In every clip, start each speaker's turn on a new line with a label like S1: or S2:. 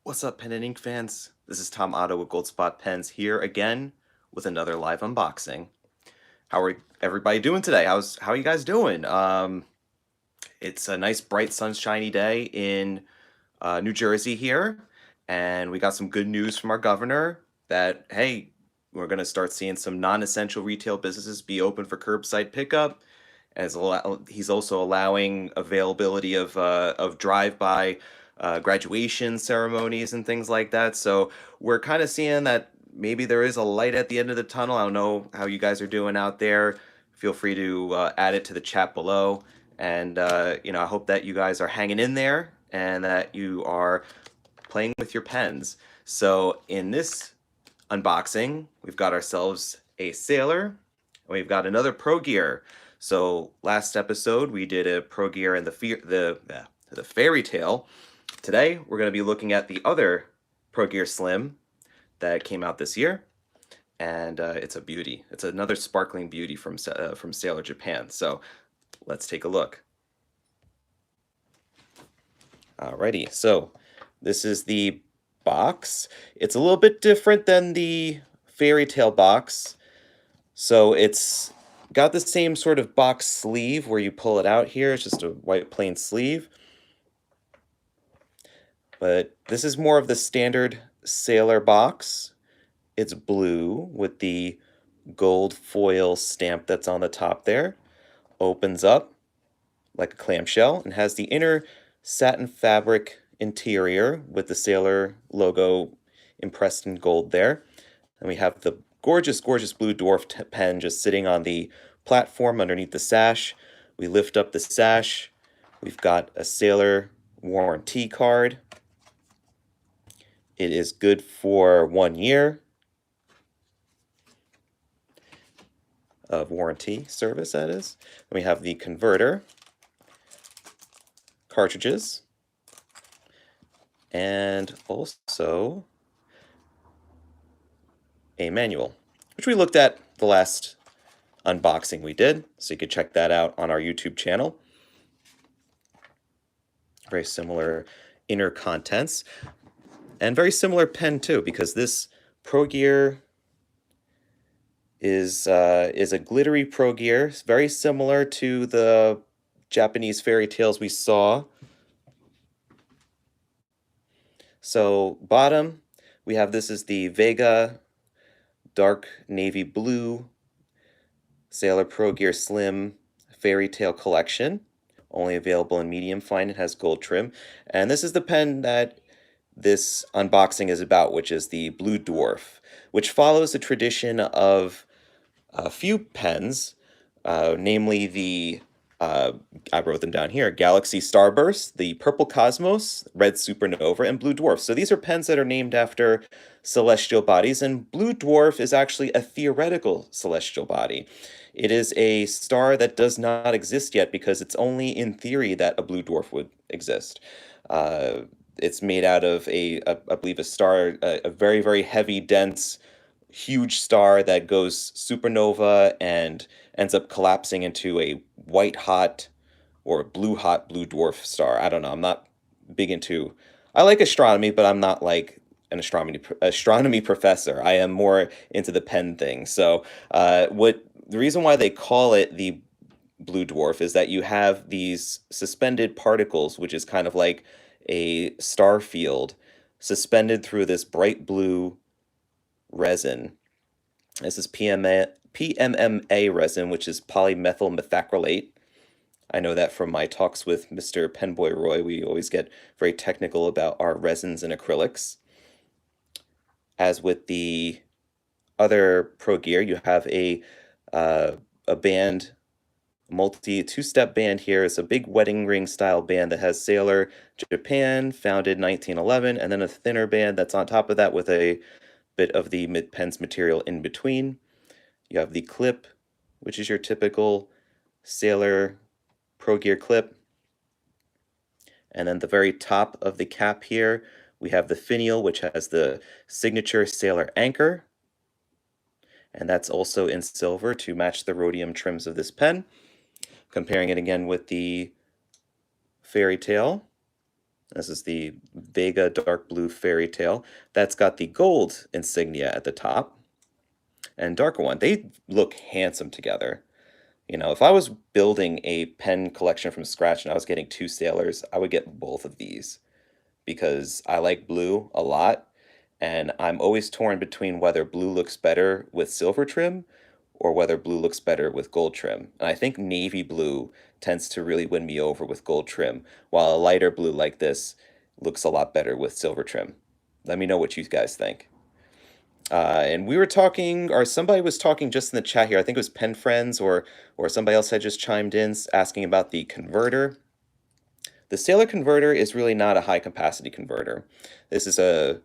S1: What's up, Pen and Ink fans? This is Tom Otto with Gold Spot Pens here again with another live unboxing. How are everybody doing today? How are you guys doing? It's a nice, bright, sunshiny day in New Jersey here, and we got some good news from our governor that hey, we're gonna start seeing some non-essential retail businesses be open for curbside pickup. He's also allowing availability of drive-by graduation ceremonies and things like that. So we're kind of seeing that maybe there is a light at the end of the tunnel. I don't know how you guys are doing out there. Feel free to add it to the chat below. And I hope that you guys are hanging in there and that you are playing with your pens. So in this unboxing, we've got ourselves a Sailor, and we've got another Pro Gear. So last episode we did a Pro Gear and the Fairy Tale. Today we're going to be looking at the other Pro Gear Slim that came out this year, and it's a beauty. It's another sparkling beauty from Sailor Japan. So let's take a look. Alrighty, so this is the box. It's a little bit different than the Fairy Tale box. So it's got the same sort of box sleeve where you pull it out here. It's just a white plain sleeve. But this is more of the standard Sailor box. It's blue with the gold foil stamp that's on the top there. Opens up like a clamshell and has the inner satin fabric interior with the Sailor logo impressed in gold there. And we have the gorgeous, gorgeous blue Dwarf pen just sitting on the platform underneath the sash. We lift up the sash. We've got a Sailor warranty card. It is good for 1 year of warranty service, that is. And we have the converter, cartridges, and also a manual, which we looked at the last unboxing we did, so you could check that out on our YouTube channel. Very similar inner contents, and very similar pen too, because this Pro Gear is a glittery Pro Gear, it's very similar to the Japanese fairy tales we saw. So bottom, we have this is the Vega dark navy blue Sailor Pro Gear Slim Fairy Tale Collection, only available in medium fine. It has gold trim, and this is the pen that this unboxing is about, which is the Blue Dwarf, which follows the tradition of a few pens, namely the I wrote them down here: Galaxy Starburst, the Purple Cosmos, Red Supernova, and Blue Dwarf. So these are pens that are named after celestial bodies, and Blue Dwarf is actually a theoretical celestial body. It is a star that does not exist yet because it's only in theory that a blue dwarf would exist. It's made out of I believe a star, a very, very heavy, dense, huge star that goes supernova and ends up collapsing into a white hot or blue hot blue dwarf star. I don't know. I'm not big into. I like astronomy, but I'm not like an astronomy professor. I am more into the pen thing. So, what the reason why they call it the blue dwarf is that you have these suspended particles, which is kind of like a star field suspended through this bright blue resin. This is PMMA resin, which is polymethyl methacrylate. I know that from my talks with Mr. Penboy Roy. We always get very technical about our resins and acrylics. As with the other Pro Gear, you have a band, two-step band here. It's a big wedding ring style band that has Sailor Japan, founded 1911, and then a thinner band that's on top of that with a bit of the mid-pens material in between. You have the clip, which is your typical Sailor Pro Gear clip. And then the very top of the cap here, we have the finial, which has the signature Sailor anchor. And that's also in silver to match the rhodium trims of this pen. Comparing it again with the Fairy Tale, This is the Vega Dark Blue Fairy Tale. That's got the gold insignia at the top and darker one. They look handsome together. You know, if I was building a pen collection from scratch and I was getting two sailors, I would get both of these because I like blue a lot, and I'm always torn between whether blue looks better with silver trim or whether blue looks better with gold trim. And I think navy blue tends to really win me over with gold trim, while a lighter blue like this looks a lot better with silver trim. Let me know what you guys think. And we were talking, or somebody was talking just in the chat here. I think it was Pen Friends, or somebody else had just chimed in asking about the converter. The Sailor converter is really not a high capacity converter. This is a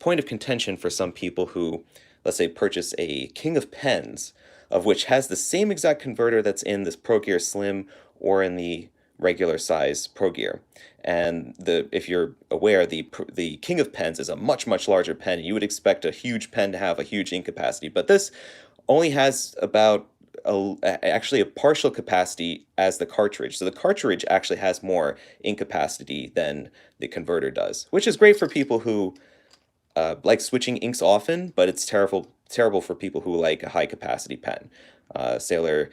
S1: point of contention for some people who, let's say, purchase a King of Pens, of which has the same exact converter that's in this Pro Gear Slim or in the regular size Pro Gear. And if you're aware, the King of Pens is a much larger pen. You would expect a huge pen to have a huge ink capacity, but this only has about actually a partial capacity as the cartridge. So the cartridge actually has more ink capacity than the converter does, which is great for people who like switching inks often, but it's terrible for people who like a high capacity pen. Sailor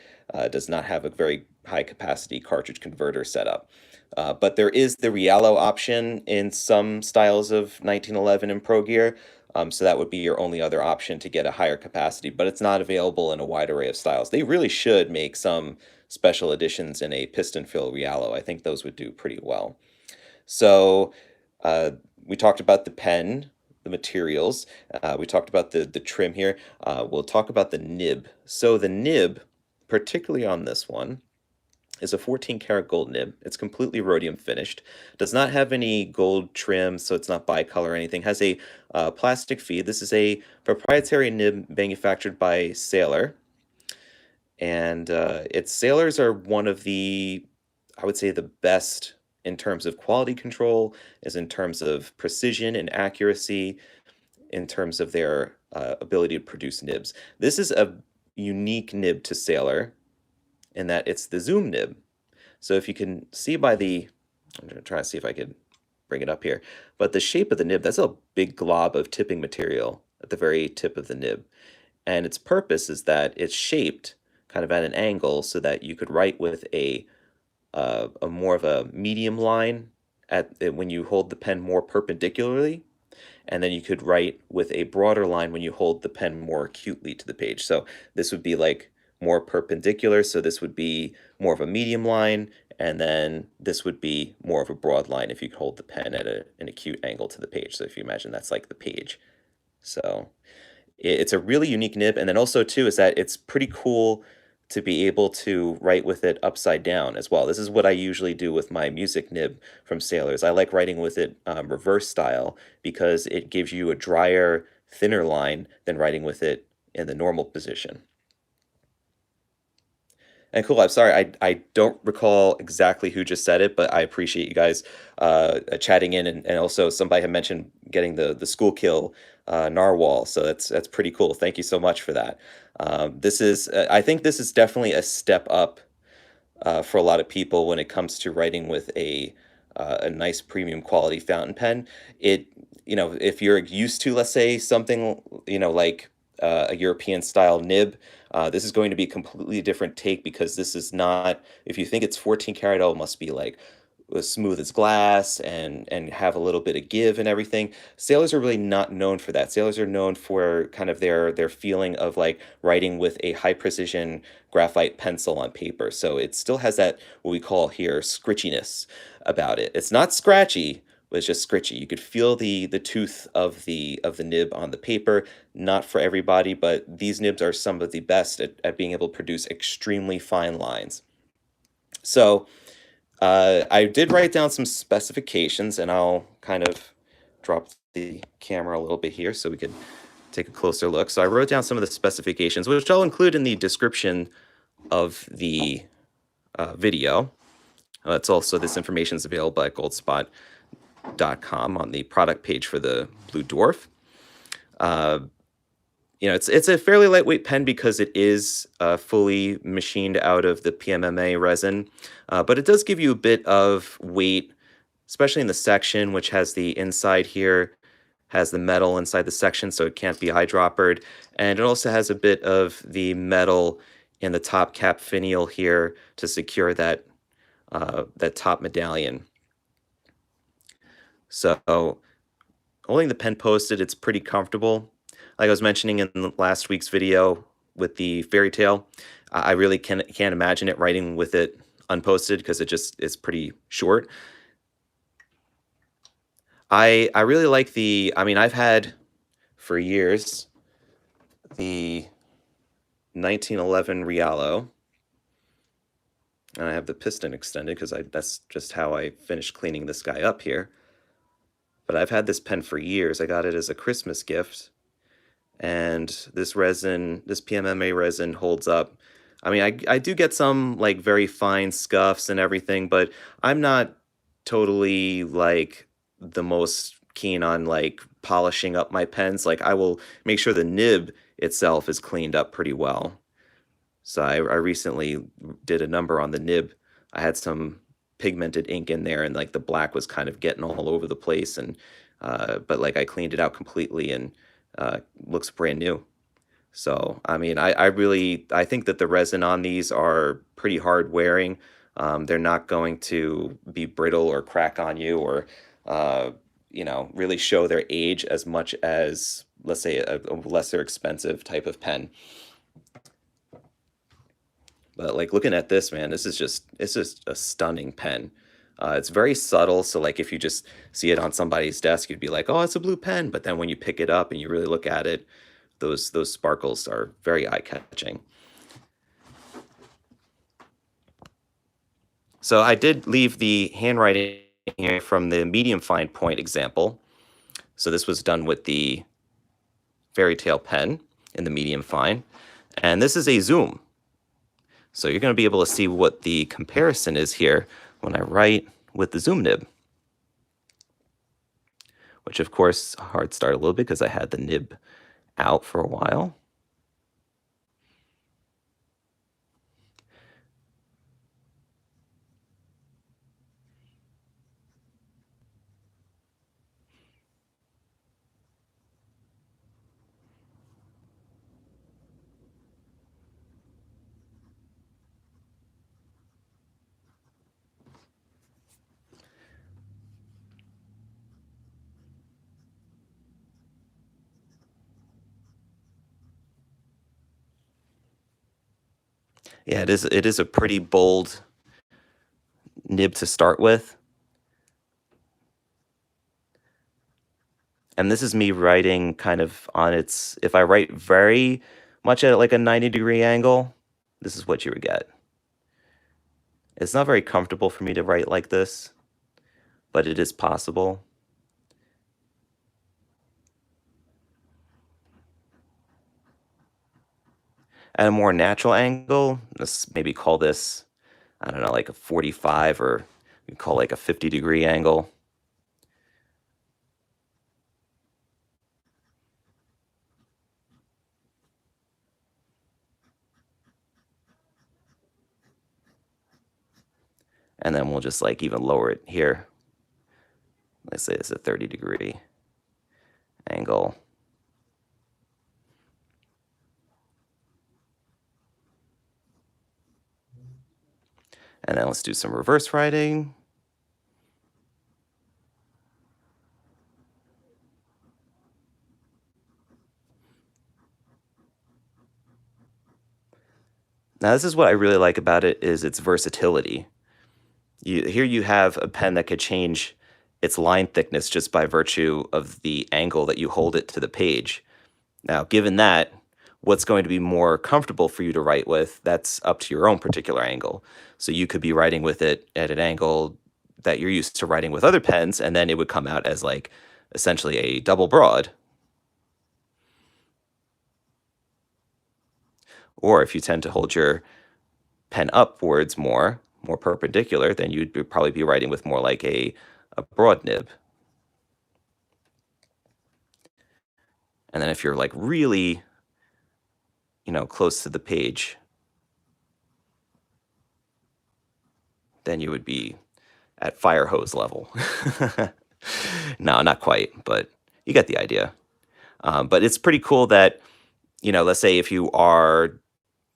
S1: does not have a very high capacity cartridge converter setup. But there is the Riallo option in some styles of 1911 and Pro Gear, so that would be your only other option to get a higher capacity, but it's not available in a wide array of styles. They really should make some special editions in a piston fill Riallo. I think those would do pretty well. So we talked about the pen, the materials. We talked about the trim here. We'll talk about the nib. So the nib, particularly on this one, is a 14 karat gold nib. It's completely rhodium finished. Does not have any gold trim, so it's not bicolor or anything. Has a plastic feed. This is a proprietary nib manufactured by Sailor. And its Sailors are one of the, I would say, the best in terms of quality control, is in terms of precision and accuracy, in terms of their ability to produce nibs. This is a unique nib to Sailor in that it's the zoom nib. So if you can see by I'm going to try to see if I can bring it up here, but the shape of the nib, that's a big glob of tipping material at the very tip of the nib. And its purpose is that it's shaped kind of at an angle so that you could write with a more of a medium line when you hold the pen more perpendicularly, and then you could write with a broader line when you hold the pen more acutely to the page. So this would be like more perpendicular, so this would be more of a medium line, and then this would be more of a broad line if you hold the pen at an acute angle to the page. So if you imagine that's like the page. So it's a really unique nib, and then also too is that it's pretty cool to be able to write with it upside down as well. This is what I usually do with my music nib from Sailors. I like writing with it reverse style because it gives you a drier, thinner line than writing with it in the normal position. And cool, I'm sorry, I don't recall exactly who just said it, but I appreciate you guys chatting in, and also somebody had mentioned getting the Schoolkill narwhal, so that's pretty cool. Thank you so much for that. I think this is definitely a step up for a lot of people when it comes to writing with a nice premium quality fountain pen. If you're used to, let's say, something, like a European style nib, this is going to be a completely different take because this is not, if you think it's 14 karat, it must be like as smooth as glass and have a little bit of give and everything. Sailors are really not known for that. Sailors are known for kind of their feeling of like writing with a high precision graphite pencil on paper. So it still has that, what we call here, scritchiness about it. It's not scratchy, but it's just scritchy. You could feel the tooth of the nib on the paper. Not for everybody, but these nibs are some of the best at being able to produce extremely fine lines. So I did write down some specifications, and I'll kind of drop the camera a little bit here so we could take a closer look. So I wrote down some of the specifications, which I'll include in the description of the video. It's also, this information is available at goldspot.com on the product page for the Blue Dwarf. It's a fairly lightweight pen because it is fully machined out of the PMMA resin, but it does give you a bit of weight especially in the section, which has the inside here, has the metal inside the section, so it can't be eyedroppered. And it also has a bit of the metal in the top cap finial here to secure that top medallion. So holding the pen posted, it's pretty comfortable. Like I was mentioning in last week's video with the fairy tale, I really can't imagine it writing with it unposted because it just is pretty short. I really like I mean, I've had for years the 1911 Rialo, and I have the piston extended because that's just how I finished cleaning this guy up here. But I've had this pen for years. I got it as a Christmas gift, and this resin, this PMMA resin holds up. I mean, I do get some like very fine scuffs and everything, but I'm not totally like the most keen on like polishing up my pens. Like I will make sure the nib itself is cleaned up pretty well. So I recently did a number on the nib. I had some pigmented ink in there, and like the black was kind of getting all over the place. And but like I cleaned it out completely, and looks brand new. So I mean, I think that the resin on these are pretty hard wearing. They're not going to be brittle or crack on you, or really show their age as much as, let's say, a lesser expensive type of pen. But like looking at this, man, it's just a stunning pen. It's very subtle, so like if you just see it on somebody's desk, you'd be like, "Oh, it's a blue pen." But then when you pick it up and you really look at it, those sparkles are very eye-catching. So I did leave the handwriting here from the medium fine point example. So this was done with the fairy tale pen in the medium fine, and this is a zoom. So you're going to be able to see what the comparison is here when I write with the zoom nib, which of course hard start a little bit because I had the nib out for a while. Yeah, it is a pretty bold nib to start with. And this is me writing kind of on its, if I write very much at like a 90-degree angle, this is what you would get. It's not very comfortable for me to write like this, but it is possible. At a more natural angle, let's maybe call this, I don't know, like a 45, or we call like a 50-degree angle. And then we'll just like even lower it here. Let's say it's a 30-degree angle. And then let's do some reverse writing. Now this is what I really like about it, is its versatility. Here you have a pen that could change its line thickness just by virtue of the angle that you hold it to the page. Now, given that, what's going to be more comfortable for you to write with, that's up to your own particular angle. So you could be writing with it at an angle that you're used to writing with other pens, and then it would come out as like essentially a double broad. Or if you tend to hold your pen upwards more perpendicular, then you'd probably be writing with more like a broad nib. And then if you're like really, close to the page, then you would be at fire hose level. No, not quite, but you get the idea. But it's pretty cool that, let's say if you are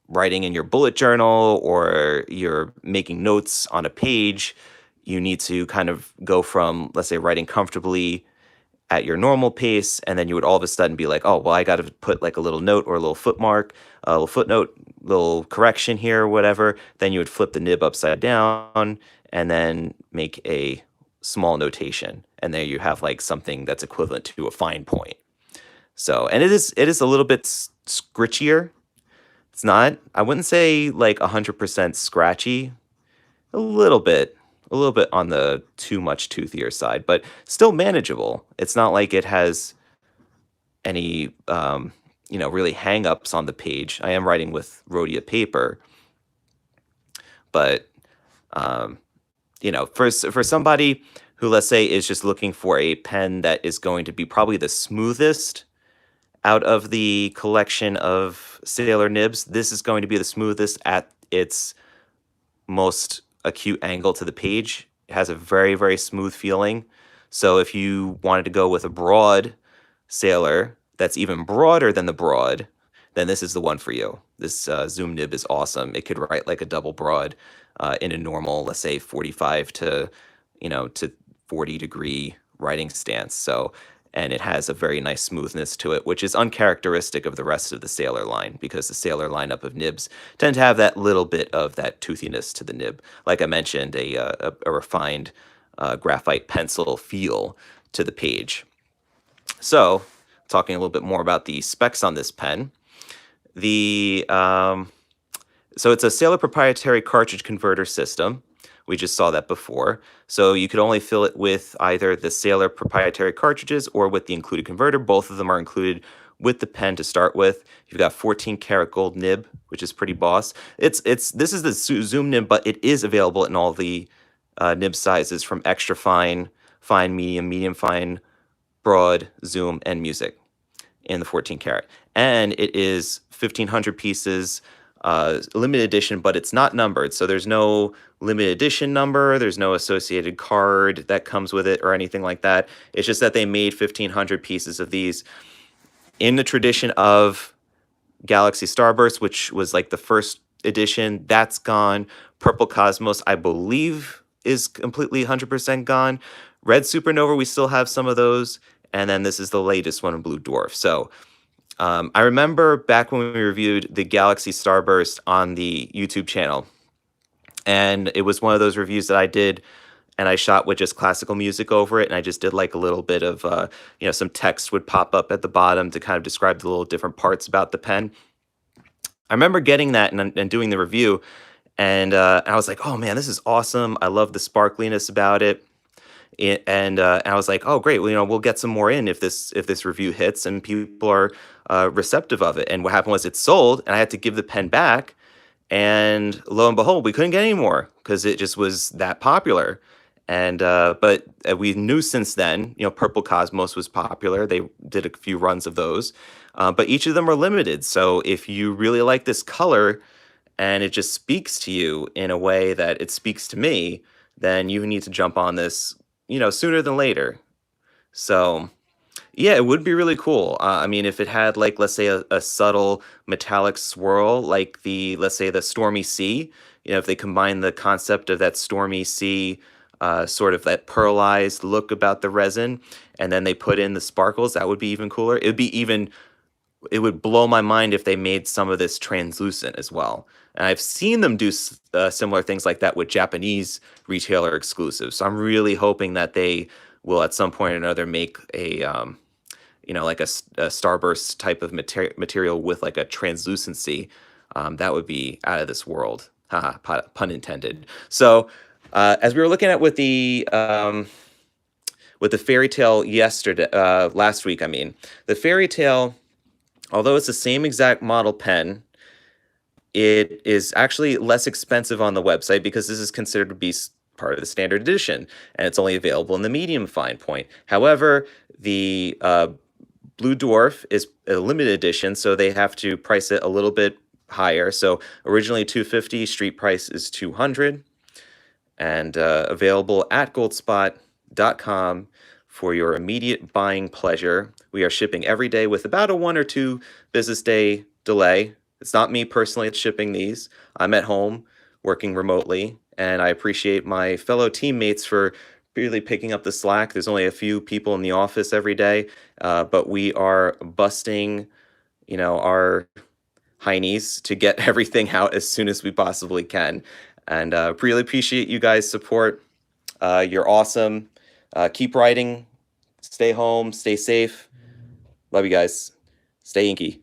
S1: writing in your bullet journal or you're making notes on a page, you need to kind of go from, let's say, writing comfortably at your normal pace, and then you would all of a sudden be like, oh, well, I got to put like a little note or a little footmark, a little footnote, little correction here or whatever. Then you would flip the nib upside down and then make a small notation. And there you have like something that's equivalent to a fine point. So, and it is a little bit scritchier. It's not, I wouldn't say like 100% scratchy, a little bit on the too much toothier side, but still manageable. It's not like it has any, really hang-ups on the page. I am writing with Rhodia paper, but, for somebody who, let's say, is just looking for a pen that is going to be probably the smoothest out of the collection of Sailor nibs, this is going to be the smoothest at its most acute angle to the page. It has a very, very smooth feeling. So if you wanted to go with a broad Sailor that's even broader than the broad, then this is the one for you. This Zoom nib is awesome. It could write like a double broad in a normal, let's say 45 to 40-degree writing stance. So, and it has a very nice smoothness to it, which is uncharacteristic of the rest of the Sailor line, because the Sailor lineup of nibs tend to have that little bit of that toothiness to the nib. Like I mentioned, a refined graphite pencil feel to the page. So, talking a little bit more about the specs on this pen, so it's a Sailor proprietary cartridge converter system. We just saw that before. So you could only fill it with either the Sailor proprietary cartridges or with the included converter. Both of them are included with the pen to start with. You've got 14 karat gold nib, which is pretty boss. This is the Zoom nib, but it is available in all the nib sizes from extra fine, fine, medium fine, broad, zoom, and music in the 14 karat. And it is 1,500 pieces, limited edition, but it's not numbered. So there's no limited edition number. There's no associated card that comes with it or anything like that. It's just that they made 1,500 pieces of these in the tradition of Galaxy Starburst, which was like the first edition. That's gone. Purple Cosmos, I believe, is completely 100% gone. Red Supernova, we still have some of those. And then this is the latest one in Blue Dwarf. So I remember back when we reviewed the Galaxy Starburst on the YouTube channel, and it was one of those reviews that I did, and I shot with just classical music over it, and I just did like a little bit of, some text would pop up at the bottom to kind of describe the little different parts about the pen. I remember getting that and doing the review, and I was like, oh man, this is awesome. I love the sparkliness about it. And I was like, oh great, well, we'll get some more in if this review hits and people are receptive of it. And what happened was it sold, and I had to give the pen back, and lo and behold, we couldn't get any more because it just was that popular. And but we knew since then, Purple Cosmos was popular. They did a few runs of those, but each of them are limited. So if you really like this color and it just speaks to you in a way that it speaks to me, then you need to jump on this, sooner than later. So, yeah, it would be really cool. I mean, if it had like, let's say, a subtle metallic swirl, like let's say the Stormy Sea, if they combine the concept of that Stormy Sea, sort of that pearlized look about the resin, and then they put in the sparkles, that would be even cooler. It would blow my mind if they made some of this translucent as well. And I've seen them do similar things like that with Japanese retailer exclusives. So I'm really hoping that they will at some point or another make a, like a Starburst type of material with like a translucency. That would be out of this world. Haha, pun intended. So as we were looking at with the Fairy Tale last week, the Fairy Tale, although it's the same exact model pen, it is actually less expensive on the website because this is considered to be part of the standard edition, and it's only available in the medium fine point. However, the Blue Dwarf is a limited edition, so they have to price it a little bit higher. So originally $250, street price is $200. and available at goldspot.com for your immediate buying pleasure. We are shipping every day with about a 1 or 2 business day delay. It's not me personally that's shipping these. I'm at home working remotely, and I appreciate my fellow teammates for really picking up the slack. There's only a few people in the office every day, but we are busting, our heinies to get everything out as soon as we possibly can. And really appreciate you guys' support. You're awesome. Keep writing. Stay home. Stay safe. Love you guys. Stay inky.